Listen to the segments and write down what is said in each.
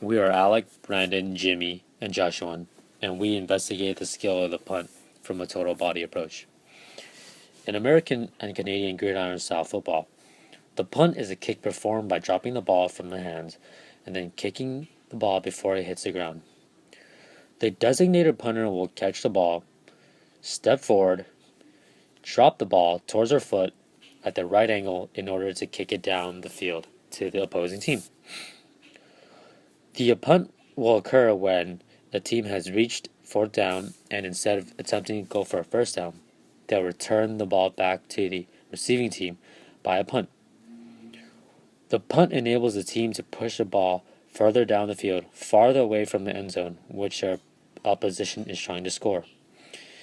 We are Alec, Brandon, Jimmy, and Joshua, and we investigate the skill of the punt from a total body approach. In American and Canadian gridiron style football, the punt is a kick performed by dropping the ball from the hands and then kicking the ball before it hits the ground. The designated punter will catch the ball, step forward, drop the ball towards their foot at the right angle in order to kick it down the field to the opposing team. The punt will occur when the team has reached fourth down and instead of attempting to go for a first down, they'll return the ball back to the receiving team by a punt. The punt enables the team to push the ball further down the field, farther away from the end zone, which their opposition is trying to score,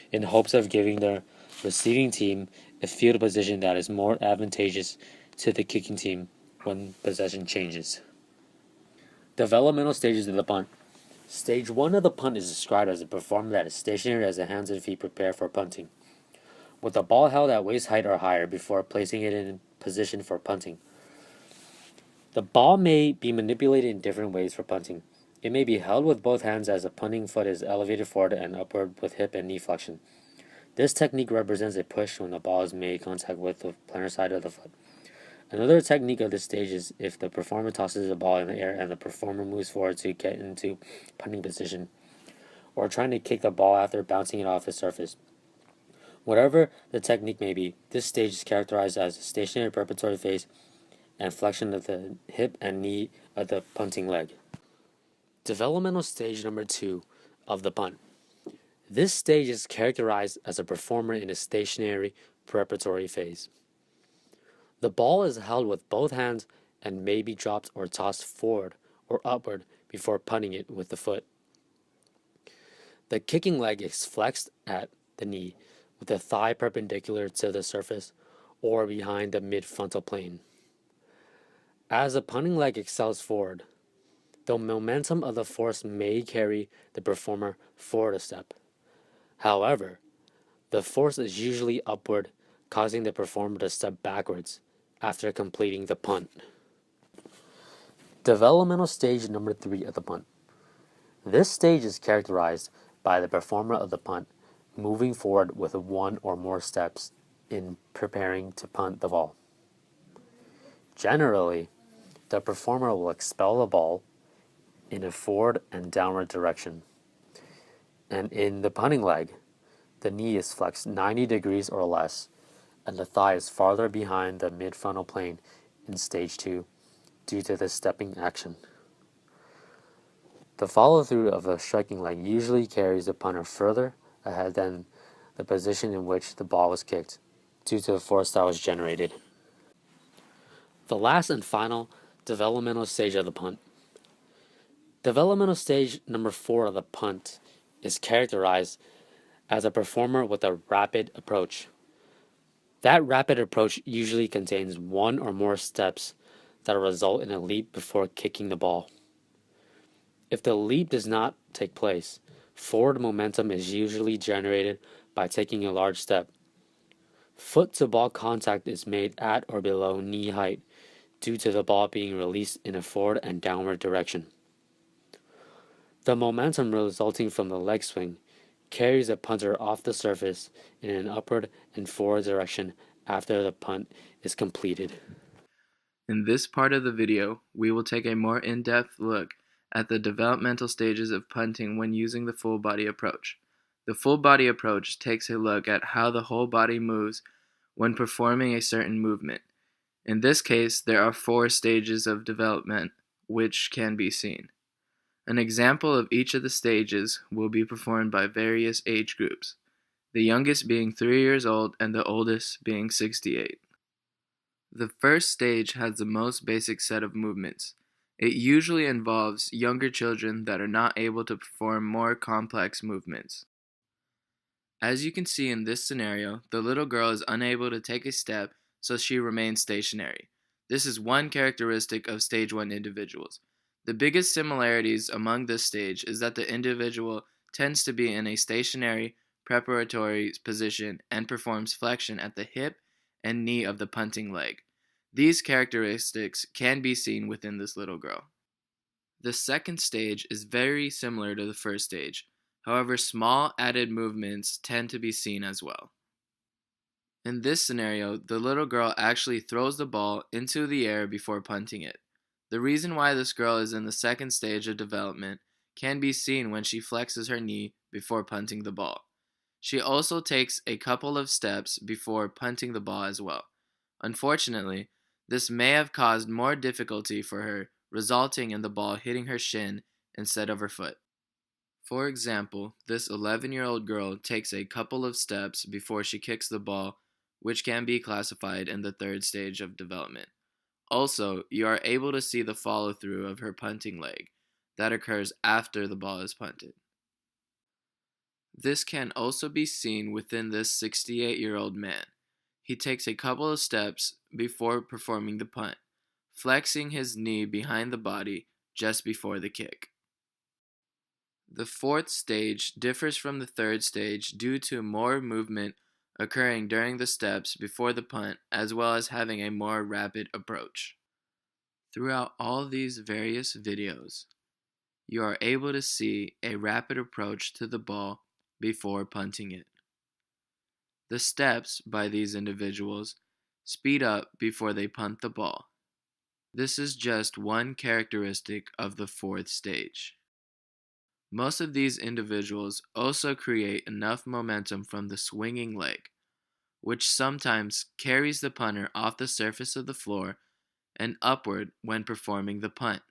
in hopes of giving their receiving team a field position that is more advantageous to the kicking team when possession changes. Developmental stages of the punt. Stage 1 of the punt is described as a performer that is stationary as the hands and feet prepare for punting, with the ball held at waist height or higher before placing it in position for punting. The ball may be manipulated in different ways for punting. It may be held with both hands as the punting foot is elevated forward and upward with hip and knee flexion. This technique represents a push when the ball is made contact with the plantar side of the foot. Another technique of this stage is if the performer tosses the ball in the air and the performer moves forward to get into punting position, or trying to kick the ball after bouncing it off the surface. Whatever the technique may be, this stage is characterized as a stationary preparatory phase and flexion of the hip and knee of the punting leg. Developmental stage number 2 of the punt. This stage is characterized as a performer in a stationary preparatory phase. The ball is held with both hands and may be dropped or tossed forward or upward before punting it with the foot. The kicking leg is flexed at the knee with the thigh perpendicular to the surface or behind the mid-frontal plane. As the punting leg excels forward, the momentum of the force may carry the performer forward a step. However, the force is usually upward, causing the performer to step backwards after completing the punt. Developmental stage number 3 of the punt. This stage is characterized by the performer of the punt moving forward with one or more steps in preparing to punt the ball. Generally, the performer will expel the ball in a forward and downward direction. And in the punting leg, the knee is flexed 90 degrees or less, and the thigh is farther behind the mid-frontal plane in stage 2 due to the stepping action. The follow-through of the striking leg usually carries the punter further ahead than the position in which the ball was kicked, due to the force that was generated. The last and final developmental stage of the punt. Developmental stage number 4 of the punt is characterized as a performer with a rapid approach. That rapid approach usually contains one or more steps that result in a leap before kicking the ball. If the leap does not take place, forward momentum is usually generated by taking a large step. Foot to ball contact is made at or below knee height due to the ball being released in a forward and downward direction. The momentum resulting from the leg swing carries the punter off the surface in an upward and forward direction after the punt is completed. In this part of the video, we will take a more in-depth look at the developmental stages of punting when using the full body approach. The full body approach takes a look at how the whole body moves when performing a certain movement. In this case, there are 4 stages of development which can be seen. An example of each of the stages will be performed by various age groups, the youngest being 3 years old and the oldest being 68. The first stage has the most basic set of movements. It usually involves younger children that are not able to perform more complex movements. As you can see in this scenario, the little girl is unable to take a step, so she remains stationary. This is one characteristic of stage 1 individuals. The biggest similarities among this stage is that the individual tends to be in a stationary, preparatory position and performs flexion at the hip and knee of the punting leg. These characteristics can be seen within this little girl. The second stage is very similar to the first stage. However, small added movements tend to be seen as well. In this scenario, the little girl actually throws the ball into the air before punting it. The reason why this girl is in the second stage of development can be seen when she flexes her knee before punting the ball. She also takes a couple of steps before punting the ball as well. Unfortunately, this may have caused more difficulty for her, resulting in the ball hitting her shin instead of her foot. For example, this 11-year-old girl takes a couple of steps before she kicks the ball, which can be classified in the third stage of development. Also, you are able to see the follow-through of her punting leg that occurs after the ball is punted. This can also be seen within this 68-year-old man. He takes a couple of steps before performing the punt, flexing his knee behind the body just before the kick. The fourth stage differs from the third stage due to more movement occurring during the steps before the punt, as well as having a more rapid approach. Throughout all these various videos, you are able to see a rapid approach to the ball before punting it. The steps by these individuals speed up before they punt the ball. This is just one characteristic of the fourth stage. Most of these individuals also create enough momentum from the swinging leg, which sometimes carries the punter off the surface of the floor and upward when performing the punt.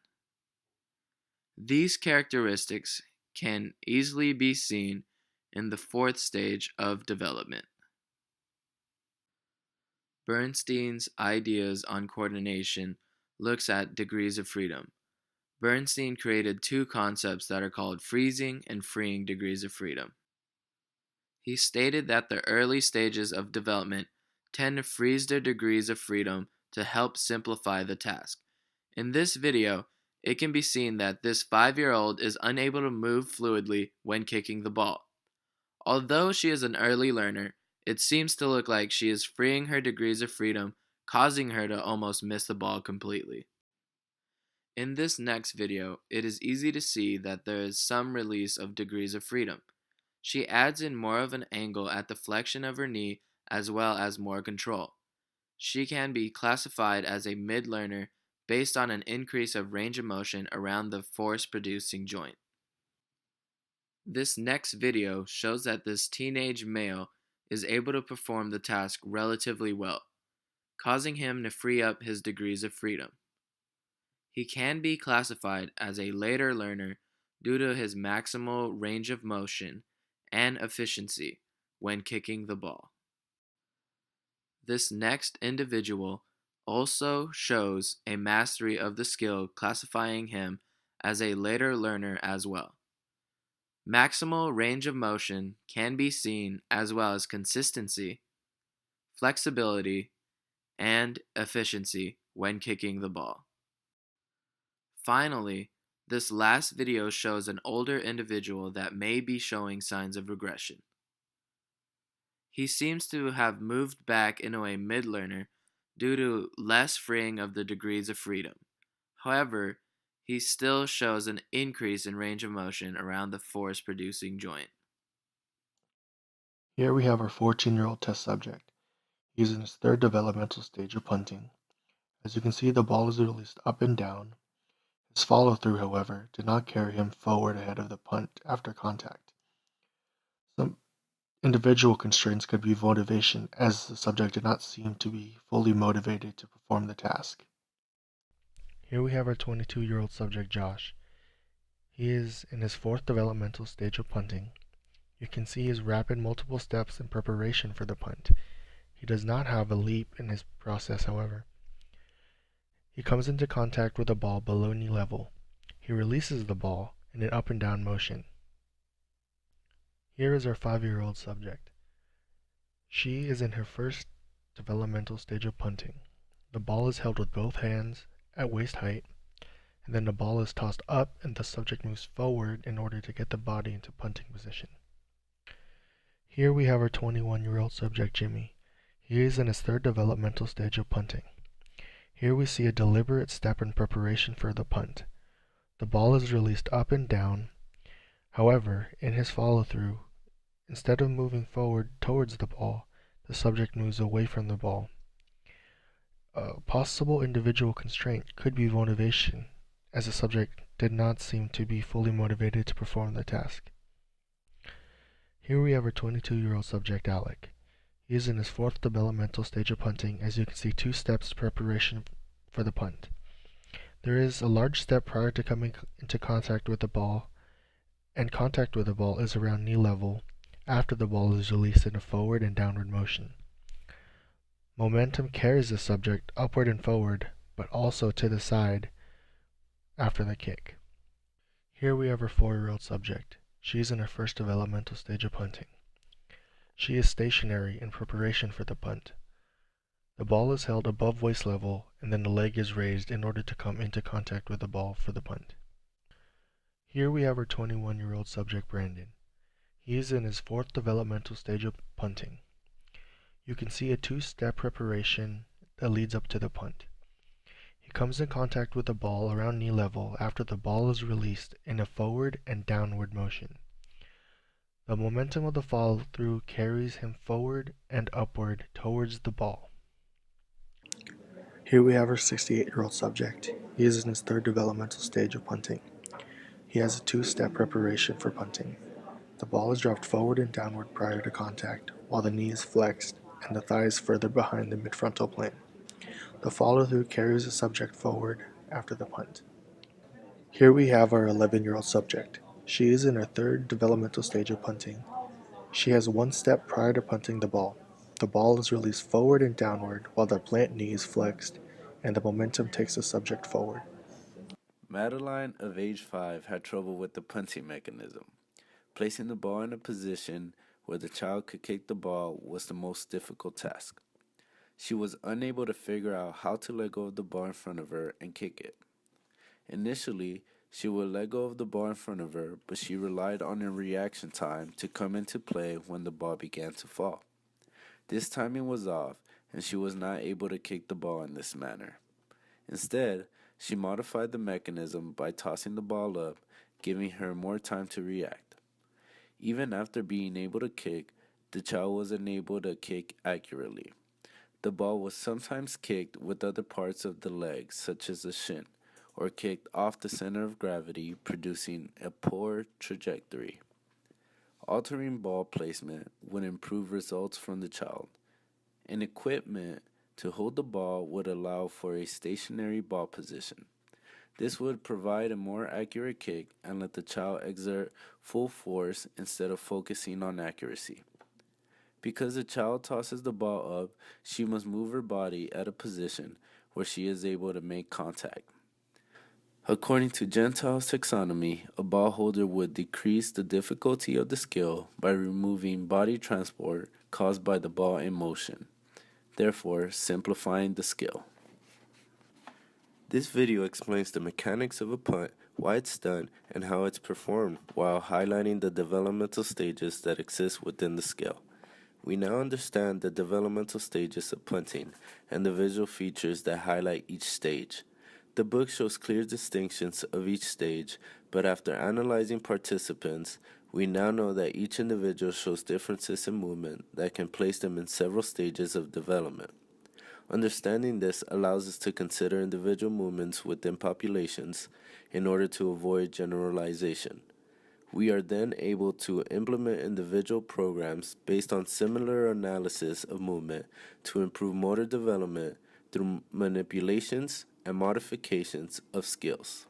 These characteristics can easily be seen in the fourth stage of development. Bernstein's ideas on coordination looks at degrees of freedom. Bernstein created two concepts that are called freezing and freeing degrees of freedom. He stated that the early stages of development tend to freeze their degrees of freedom to help simplify the task. In this video, it can be seen that this 5-year-old is unable to move fluidly when kicking the ball. Although she is an early learner, it seems to look like she is freeing her degrees of freedom, causing her to almost miss the ball completely. In this next video, it is easy to see that there is some release of degrees of freedom. She adds in more of an angle at the flexion of her knee as well as more control. She can be classified as a mid-learner based on an increase of range of motion around the force-producing joint. This next video shows that this teenage male is able to perform the task relatively well, causing him to free up his degrees of freedom. He can be classified as a later learner due to his maximal range of motion and efficiency when kicking the ball. This next individual also shows a mastery of the skill, classifying him as a later learner as well. Maximal range of motion can be seen as well as consistency, flexibility, and efficiency when kicking the ball. Finally, this last video shows an older individual that may be showing signs of regression. He seems to have moved back into a mid-learner due to less freeing of the degrees of freedom. However, he still shows an increase in range of motion around the force-producing joint. Here we have our 14-year-old test subject. He's in his third developmental stage of punting. As you can see, the ball is released up and down. His follow-through, however, did not carry him forward ahead of the punt after contact. Some individual constraints could be motivation, as the subject did not seem to be fully motivated to perform the task. Here we have our 22-year-old subject, Josh. He is in his fourth developmental stage of punting. You can see his rapid multiple steps in preparation for the punt. He does not have a leap in his process, however. He comes into contact with a ball below knee level. He releases the ball in an up and down motion. Here is our 5-year-old subject. She is in her first developmental stage of punting. The ball is held with both hands at waist height, and then the ball is tossed up and the subject moves forward in order to get the body into punting position. Here we have our 21-year-old subject, Jimmy. He is in his third developmental stage of punting. Here we see a deliberate step in preparation for the punt. The ball is released up and down. However, in his follow-through, instead of moving forward towards the ball, the subject moves away from the ball. A possible individual constraint could be motivation, as the subject did not seem to be fully motivated to perform the task. Here we have our 22-year-old subject, Alec. He is in his 4th developmental stage of punting. As you can see, 2 steps to preparation for the punt. There is a large step prior to coming into contact with the ball, and contact with the ball is around knee level after the ball is released in a forward and downward motion. Momentum carries the subject upward and forward, but also to the side after the kick. Here we have our 4-year-old subject. She is in her 1st developmental stage of punting. She is stationary in preparation for the punt. The ball is held above waist level, and then the leg is raised in order to come into contact with the ball for the punt. Here we have our 21-year-old subject, Brandon. He is in his 4th developmental stage of punting. You can see a 2-step preparation that leads up to the punt. He comes in contact with the ball around knee level after the ball is released in a forward and downward motion. The momentum of the follow-through carries him forward and upward towards the ball. Here we have our 68-year-old subject. He is in his 3rd developmental stage of punting. He has a 2-step preparation for punting. The ball is dropped forward and downward prior to contact, while the knee is flexed and the thigh is further behind the midfrontal plane. The follow-through carries the subject forward after the punt. Here we have our 11-year-old subject. She is in her 3rd developmental stage of punting. She has 1 step prior to punting the ball. The ball is released forward and downward while the plant knee is flexed, and the momentum takes the subject forward. Madeline, of age 5, had trouble with the punting mechanism. Placing the ball in a position where the child could kick the ball was the most difficult task. She was unable to figure out how to let go of the ball in front of her and kick it. Initially, she would let go of the ball in front of her, but she relied on her reaction time to come into play when the ball began to fall. This timing was off, and she was not able to kick the ball in this manner. Instead, she modified the mechanism by tossing the ball up, giving her more time to react. Even after being able to kick, the child was unable to kick accurately. The ball was sometimes kicked with other parts of the leg, such as the shin, or kicked off the center of gravity, producing a poor trajectory. Altering ball placement would improve results from the child. And equipment to hold the ball would allow for a stationary ball position. This would provide a more accurate kick and let the child exert full force instead of focusing on accuracy. Because the child tosses the ball up, she must move her body at a position where she is able to make contact. According to Gentile's taxonomy, a ball holder would decrease the difficulty of the skill by removing body transport caused by the ball in motion, therefore simplifying the skill. This video explains the mechanics of a punt, why it's done, and how it's performed, while highlighting the developmental stages that exist within the skill. We now understand the developmental stages of punting and the visual features that highlight each stage. The book shows clear distinctions of each stage, but after analyzing participants, we now know that each individual shows differences in movement that can place them in several stages of development. Understanding this allows us to consider individual movements within populations in order to avoid generalization. We are then able to implement individual programs based on similar analysis of movement to improve motor development through manipulations and modifications of skills.